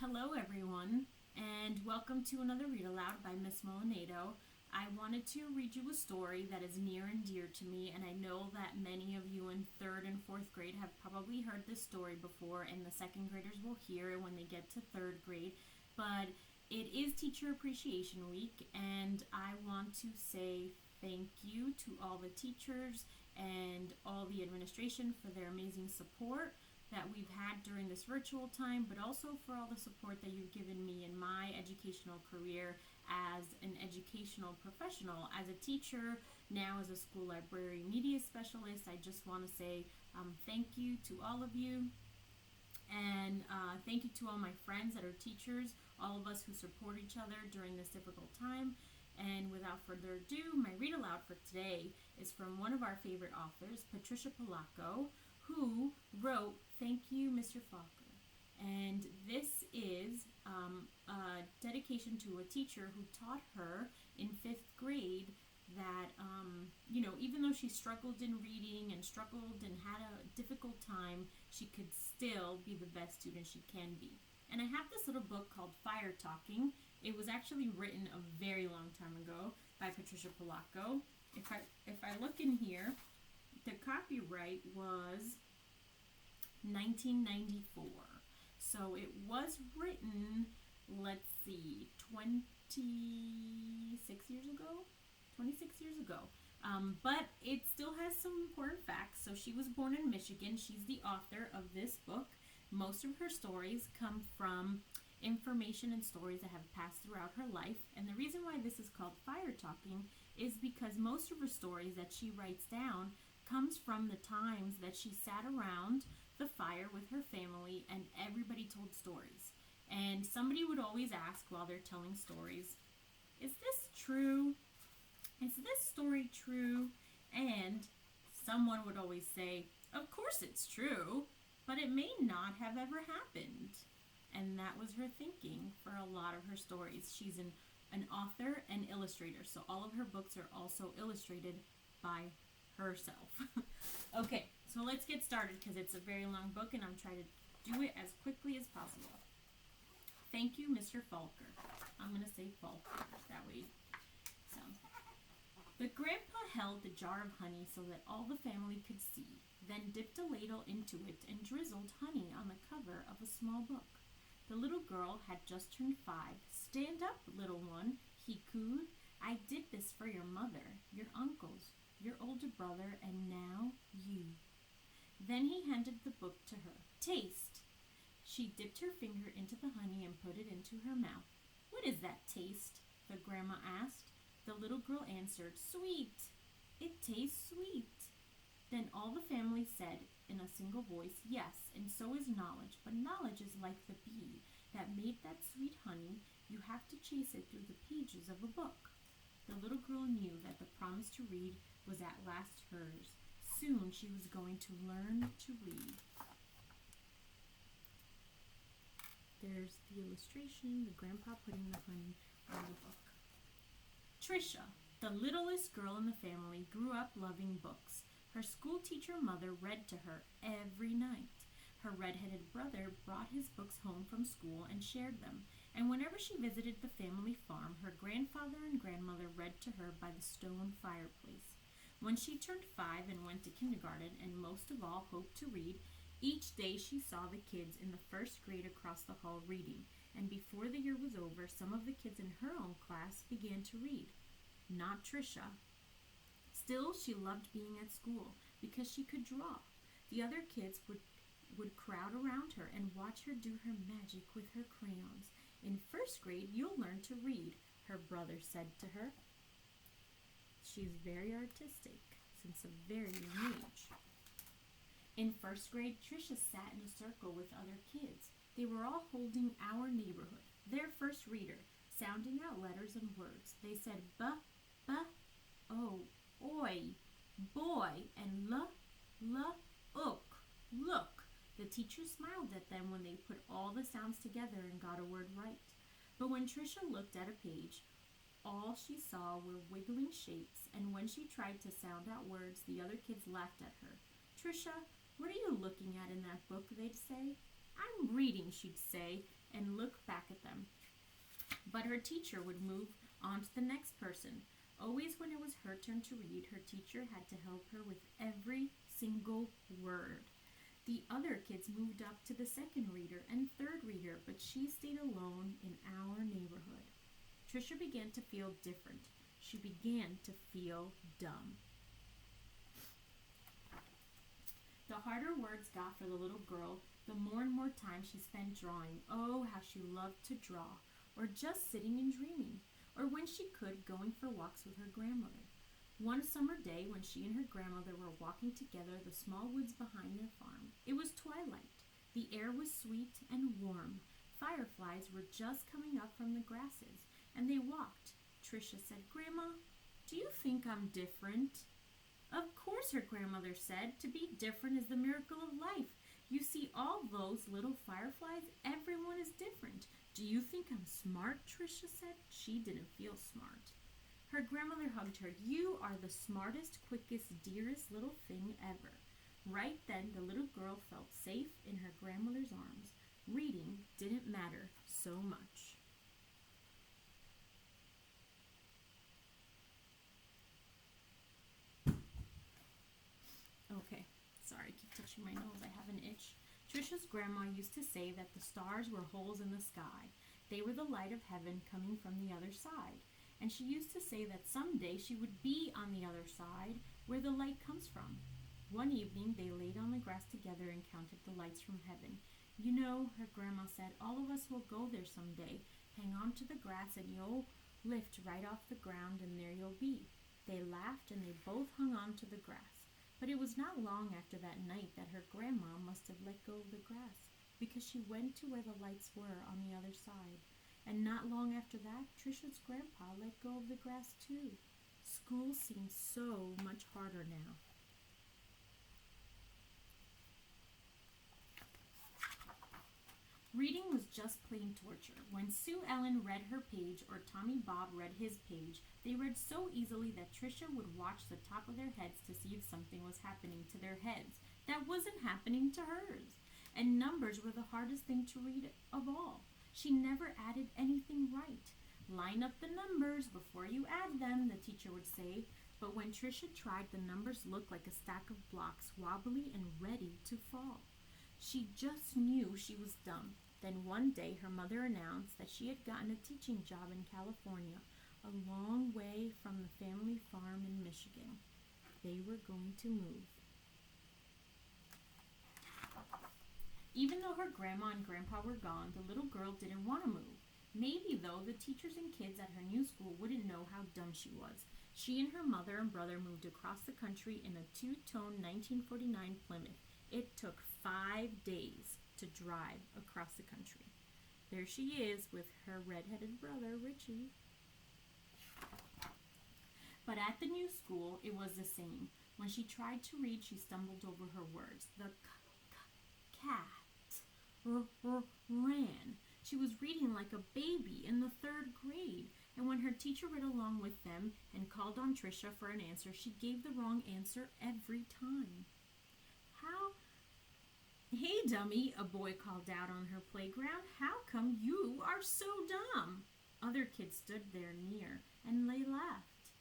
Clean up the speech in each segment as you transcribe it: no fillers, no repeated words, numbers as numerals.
Hello, everyone, and welcome to another Read Aloud by Miss Molinado. I wanted to read you a story that is near and dear to me, and I know that many of you in 3rd and 4th grade have probably heard this story before, and the 2nd graders will hear it when they get to 3rd grade. But it is Teacher Appreciation Week, and I want to say thank you to all the teachers and all the administration for their amazing support that we've had during this virtual time, but also for all the support that you've given me in my educational career as an educational professional, as a teacher, now as a school library media specialist. I just want to say thank you to all of you, and thank you to all my friends that are teachers, all of us who support each other during this difficult time. And without further ado, my read aloud for today is from one of our favorite authors, Patricia Polacco, who wrote Thank You, Mr. Falker. And this is a dedication to a teacher who taught her in 5th grade that, even though she struggled in reading and struggled and had a difficult time, she could still be the best student she can be. And I have this little book called Fire Talking. It was actually written a very long time ago by Patricia Polacco. If I look in here, the copyright was 1994. So it was written, 26 years ago? 26 years ago. But it still has some important facts. So she was born in Michigan. She's the author of this book. Most of her stories come from information and stories that have passed throughout her life. And the reason why this is called Fire Talking is because most of her stories that she writes down comes from the times that she sat around the fire with her family and everybody told stories. And somebody would always ask while they're telling stories, is this true? Is this story true? And someone would always say, of course it's true, but it may not have ever happened. And that was her thinking for a lot of her stories. She's an author and illustrator, so all of her books are also illustrated by herself. Okay, so let's get started because it's a very long book and I'm trying to do it as quickly as possible. Thank you, Mr. Falker. I'm going to say Falker. That way it sounds good. The grandpa held the jar of honey so that all the family could see, then dipped a ladle into it and drizzled honey on the cover of a small book. The little girl had just turned 5. Stand up, little one, he cooed. I did this for your mother, your uncles, your older brother, and now you. Then he handed the book to her. Taste. She dipped her finger into the honey and put it into her mouth. What is that taste? The grandma asked. The little girl answered, Sweet. It tastes sweet. Then all the family said in a single voice, Yes, and so is knowledge, but knowledge is like the bee that made that sweet honey. You have to chase it through the pages of a book. The little girl knew that the promise to read was at last hers. Soon she was going to learn to read. There's the illustration, the grandpa putting the honey on the book. Tricia, the littlest girl in the family, grew up loving books. Her school teacher mother read to her every night. Her red-headed brother brought his books home from school and shared them. And whenever she visited the family farm, her grandfather and grandmother read to her by the stone fireplace. When she turned 5 and went to kindergarten, and most of all hoped to read, each day she saw the kids in the 1st grade across the hall reading. And before the year was over, some of the kids in her own class began to read. Not Tricia. Still, she loved being at school because she could draw. The other kids would crowd around her and watch her do her magic with her crayons. In 1st grade, you'll learn to read, her brother said to her. She's very artistic since a very young age. In 1st grade, Tricia sat in a circle with other kids. They were all holding Our Neighborhood, their first reader, sounding out letters and words. They said ba, oh, oi, boy, and ook, look. The teacher smiled at them when they put all the sounds together and got a word right. But when Tricia looked at a page, all she saw were wiggling shapes, and when she tried to sound out words, the other kids laughed at her. Tricia, what are you looking at in that book, they'd say. I'm reading, she'd say. and look back at them. But her teacher would move on to the next person. Always when it was her turn to read, her teacher had to help her with every single word. The other kids moved up to the second reader and third reader, but she stayed alone in our neighborhood. Tricia began to feel different. She began to feel dumb. The harder words got for the little girl, the more and more time she spent drawing. Oh, how she loved to draw, or just sitting and dreaming, or when she could, going for walks with her grandmother. One summer day, when she and her grandmother were walking together the small woods behind their farm, it was twilight. The air was sweet and warm. Fireflies were just coming up from the grasses, and they walked. Tricia said, "Grandma, do you think I'm different?" "Of course," her grandmother said. "To be different is the miracle of life. You see all those little fireflies? Everyone is different. Do you think I'm smart?" Tricia said. She didn't feel smart. Her grandmother hugged her. "You are the smartest, quickest, dearest little thing ever." Right then, the little girl felt safe in her grandmother's arms. Reading didn't matter so much. Okay, sorry, I keep touching my nose. I have an itch. Trisha's grandma used to say that the stars were holes in the sky. They were the light of heaven coming from the other side. And she used to say that someday she would be on the other side where the light comes from. One evening, they laid on the grass together and counted the lights from heaven. "You know," her grandma said, "all of us will go there someday. Hang on to the grass and you'll lift right off the ground and there you'll be." They laughed and they both hung on to the grass. But it was not long after that night that her grandma must have let go of the grass, because she went to where the lights were on the other side. And not long after that, Trisha's grandpa let go of the grass too. School seemed so much harder now. Reading was just plain torture. When Sue Ellen read her page or Tommy Bob read his page, they read so easily that Tricia would watch the top of their heads to see if something was happening to their heads that wasn't happening to hers. And numbers were the hardest thing to read of all. She never added anything right. "Line up the numbers before you add them," the teacher would say. But when Tricia tried, the numbers looked like a stack of blocks, wobbly and ready to fall. She just knew she was dumb. Then one day her mother announced that she had gotten a teaching job in California, a long way from the family farm in Michigan. They were going to move. Even though her grandma and grandpa were gone, the little girl didn't want to move. Maybe, though, the teachers and kids at her new school wouldn't know how dumb she was. She and her mother and brother moved across the country in a two-tone 1949 Plymouth. It took 5 days to drive across the country. There she is with her red-headed brother, Richie. But at the new school, it was the same. When she tried to read, she stumbled over her words. The cat ran. She was reading like a baby in the 3rd grade. And when her teacher read along with them and called on Tricia for an answer, she gave the wrong answer every time. "Hey, dummy," a boy called out on her playground. "How come you are so dumb?" Other kids stood there near, and they laughed.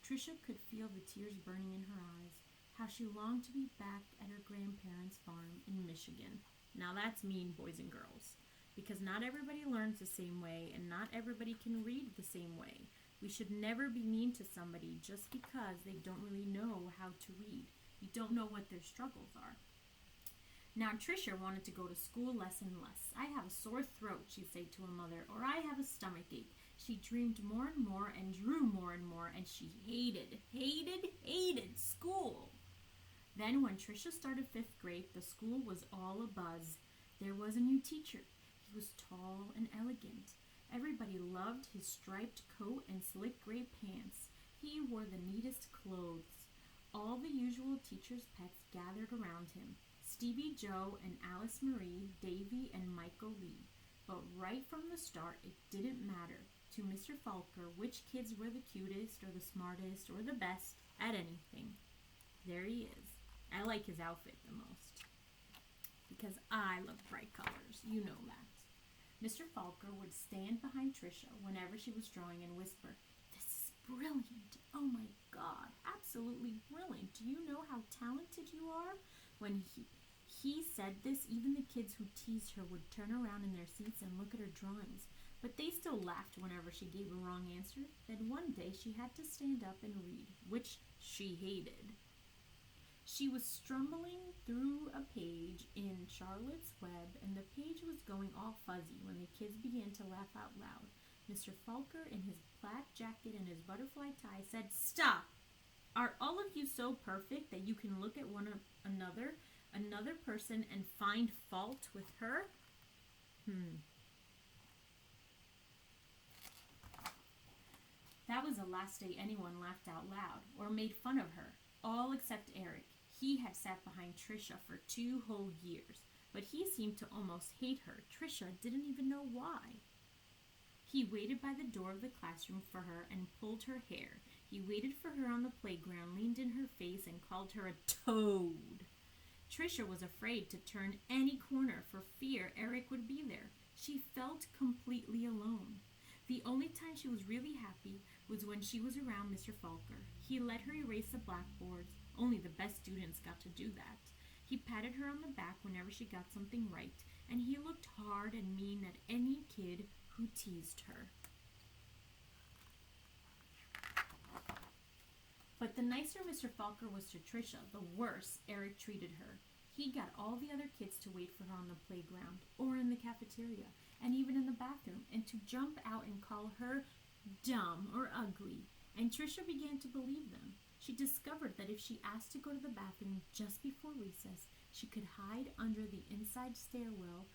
Tricia could feel the tears burning in her eyes. How she longed to be back at her grandparents' farm in Michigan. Now that's mean, boys and girls, because not everybody learns the same way, and not everybody can read the same way. We should never be mean to somebody just because they don't really know how to read. You don't know what their struggles are. Now, Tricia wanted to go to school less and less. "I have a sore throat," she'd say to her mother, or "I have a stomach ache." She dreamed more and more and drew more and more, and she hated school. Then when Tricia started 5th grade, the school was all abuzz. There was a new teacher. He was tall and elegant. Everybody loved his striped coat and slick gray pants. He wore the neatest clothes. All the usual teacher's pets gathered around him. Stevie Joe and Alice Marie, Davy and Michael Lee. But right from the start, it didn't matter to Mr. Falker which kids were the cutest or the smartest or the best at anything. There he is. I like his outfit the most because I love bright colors. You know that. Mr. Falker would stand behind Tricia whenever she was drawing and whisper, "This is brilliant. Oh my God, absolutely brilliant. Do you know how talented you are?" When he said this, even the kids who teased her would turn around in their seats and look at her drawings. But they still laughed whenever she gave a wrong answer. Then one day she had to stand up and read, which she hated. She was stumbling through a page in Charlotte's Web, and the page was going all fuzzy when the kids began to laugh out loud. Mr. Falker, in his plaid jacket and his butterfly tie, said, "Stop! Are all of you so perfect that you can look at another person and find fault with her?" That was the last day anyone laughed out loud or made fun of her, all except Eric. He had sat behind Tricia for 2 whole years, but he seemed to almost hate her. Tricia didn't even know why. He waited by the door of the classroom for her and pulled her hair. He waited for her on the playground, leaned in her face, and called her a toad. Tricia was afraid to turn any corner for fear Eric would be there. She felt completely alone. The only time she was really happy was when she was around Mr. Falker. He let her erase the blackboards. Only the best students got to do that. He patted her on the back whenever she got something right, and he looked hard and mean at any kid who teased her. But the nicer Mr. Falker was to Tricia, the worse Eric treated her. He got all the other kids to wait for her on the playground, or in the cafeteria, and even in the bathroom, and to jump out and call her dumb or ugly. And Tricia began to believe them. She discovered that if she asked to go to the bathroom just before recess, she could hide under the inside stairwell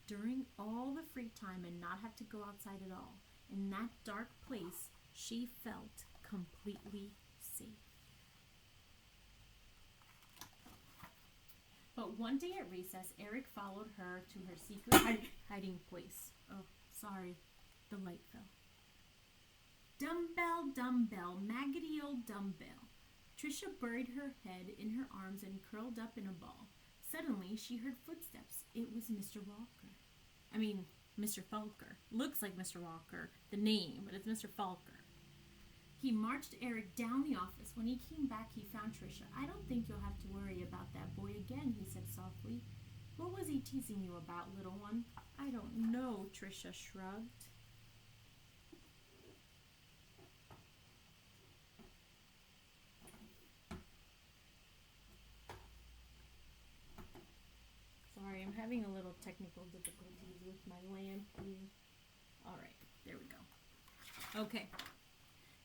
during all the free time and not have to go outside at all. In that dark place, she felt completely safe. But one day at recess, Eric followed her to her secret hiding place. Oh, sorry, the light fell. Dumbbell, dumbbell, maggoty old dumbbell. Tricia buried her head in her arms and curled up in a ball. Suddenly, she heard footsteps. It was Mr. Falker. Looks like Mr. Walker, the name, but it's Mr. Falker. He marched Eric down the office. When he came back, he found Tricia. "I don't think you'll have to worry about that boy again," he said softly. "What was he teasing you about, little one?" "I don't know," Tricia shrugged. Sorry, I'm having a little technical difficulties with my lamp here. Alright, there we go. Okay.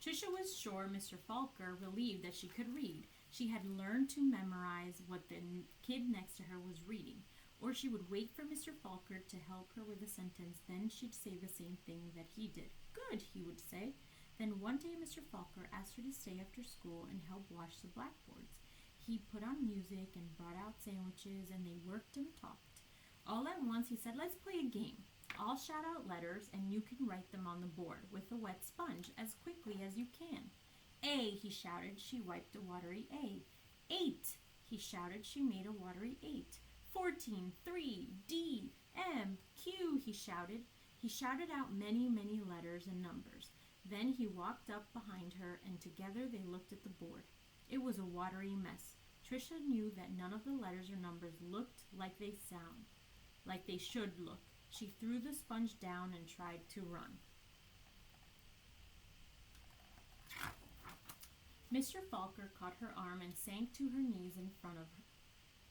Tricia was sure Mr. Falker believed that she could read. She had learned to memorize what the kid next to her was reading, or she would wait for Mr. Falker to help her with a sentence. Then she'd say the same thing that he did. "Good," he would say. Then one day Mr. Falker asked her to stay after school and help wash the blackboards. He put on music and brought out sandwiches, and they worked and talked. All at once he said, "Let's play a game. I'll shout out letters, and you can write them on the board with a wet sponge as quickly as you can." "A," he shouted. She wiped a watery A. "8," he shouted. She made a watery 8. 14, 3, D, M, Q, he shouted. He shouted out many, many letters and numbers. Then he walked up behind her, and together they looked at the board. It was a watery mess. Tricia knew that none of the letters or numbers looked like they should look. She threw the sponge down and tried to run. Mr. Falker caught her arm and sank to her knees in front of her.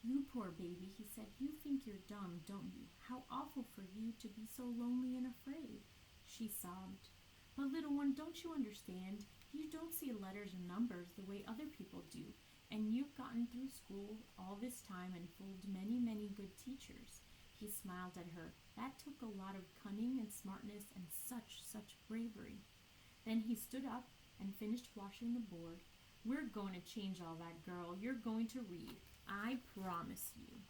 "You poor baby," he said. "You think you're dumb, don't you? How awful for you to be so lonely and afraid." She sobbed. "But little one, don't you understand? You don't see letters and numbers the way other people do. And you've gotten through school all this time and fooled many, many good teachers." He smiled at her. That took a lot of cunning and smartness and such bravery. Then he stood up and finished washing the board. "We're going to change all that, girl. You're going to read. I promise you."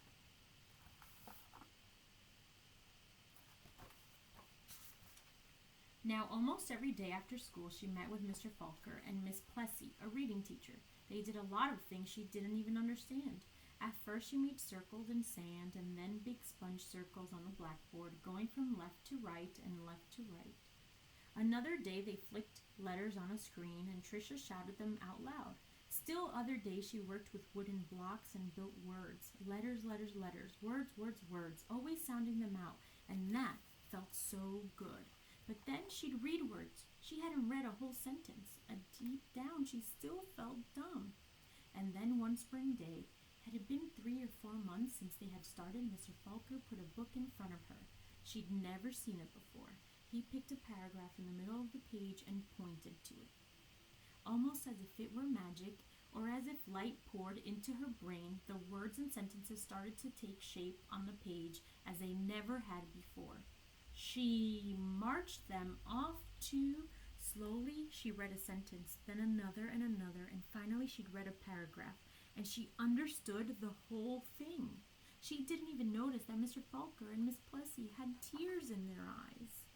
Now, almost every day after school, she met with Mr. Falker and Miss Plessy, a reading teacher. They did a lot of things she didn't even understand. At first she made circles in sand and then big sponge circles on the blackboard, going from left to right and left to right. Another day they flicked letters on a screen and Tricia shouted them out loud. Still other days she worked with wooden blocks and built words. Letters, letters, letters. Words, words, words. Always sounding them out. And that felt so good. But then she'd read words. She hadn't read a whole sentence. Deep down she still felt dumb. And then one spring day, had it been 3 or 4 months since they had started, Mr. Falker put a book in front of her. She'd never seen it before. He picked a paragraph in the middle of the page and pointed to it. Almost as if it were magic, or as if light poured into her brain, the words and sentences started to take shape on the page as they never had before. She marched them off too slowly. She read a sentence, then another and another, and finally she'd read a paragraph, and she understood the whole thing. She didn't even notice that Mr. Falker and Miss Plessy had tears in their eyes.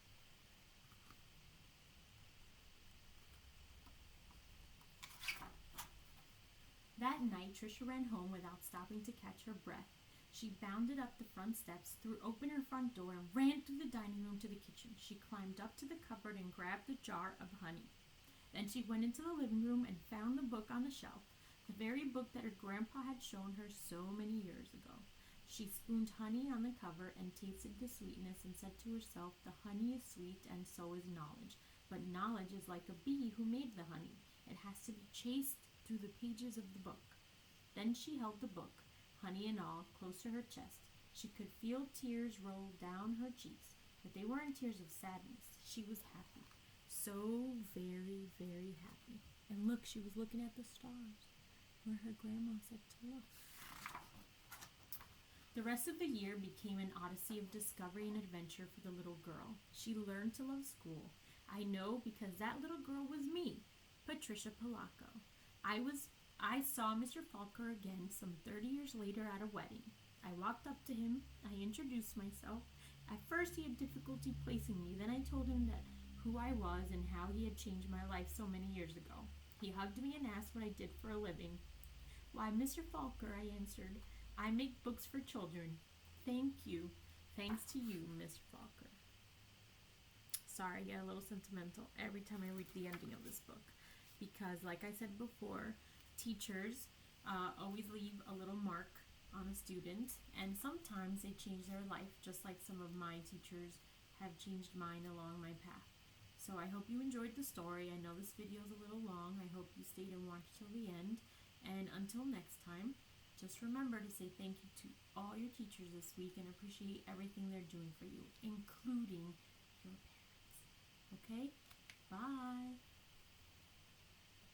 That night, Tricia ran home without stopping to catch her breath. She bounded up the front steps, threw open her front door, and ran through the dining room to the kitchen. She climbed up to the cupboard and grabbed the jar of honey. Then she went into the living room and found the book on the shelf, the very book that her grandpa had shown her so many years ago. She spooned honey on the cover and tasted the sweetness and said to herself, "The honey is sweet and so is knowledge. But knowledge is like a bee who made the honey. It has to be chased through the pages of the book." Then she held the book, honey and all, close to her chest. She could feel tears roll down her cheeks, but they weren't tears of sadness. She was happy. So very, very happy. And look, she was looking at the stars, where her grandma said to look. The rest of the year became an odyssey of discovery and adventure for the little girl. She learned to love school. I know because that little girl was me, Patricia Polacco. I saw Mr. Falker again some 30 years later at a wedding. I walked up to him. I introduced myself. At first he had difficulty placing me. Then I told him that who I was and how he had changed my life so many years ago. He hugged me and asked what I did for a living. "Why, Mr. Falker," I answered, "I make books for children." "Thank you. Thanks to you, Mr. Falker." Sorry, I get a little sentimental every time I read the ending of this book. Because, like I said before, teachers always leave a little mark on a student, and sometimes they change their life, just like some of my teachers have changed mine along my path. So I hope you enjoyed the story. I know this video is a little long. I hope you stayed and watched till the end. And until next time, just remember to say thank you to all your teachers this week and appreciate everything they're doing for you, including your parents. Okay? Bye.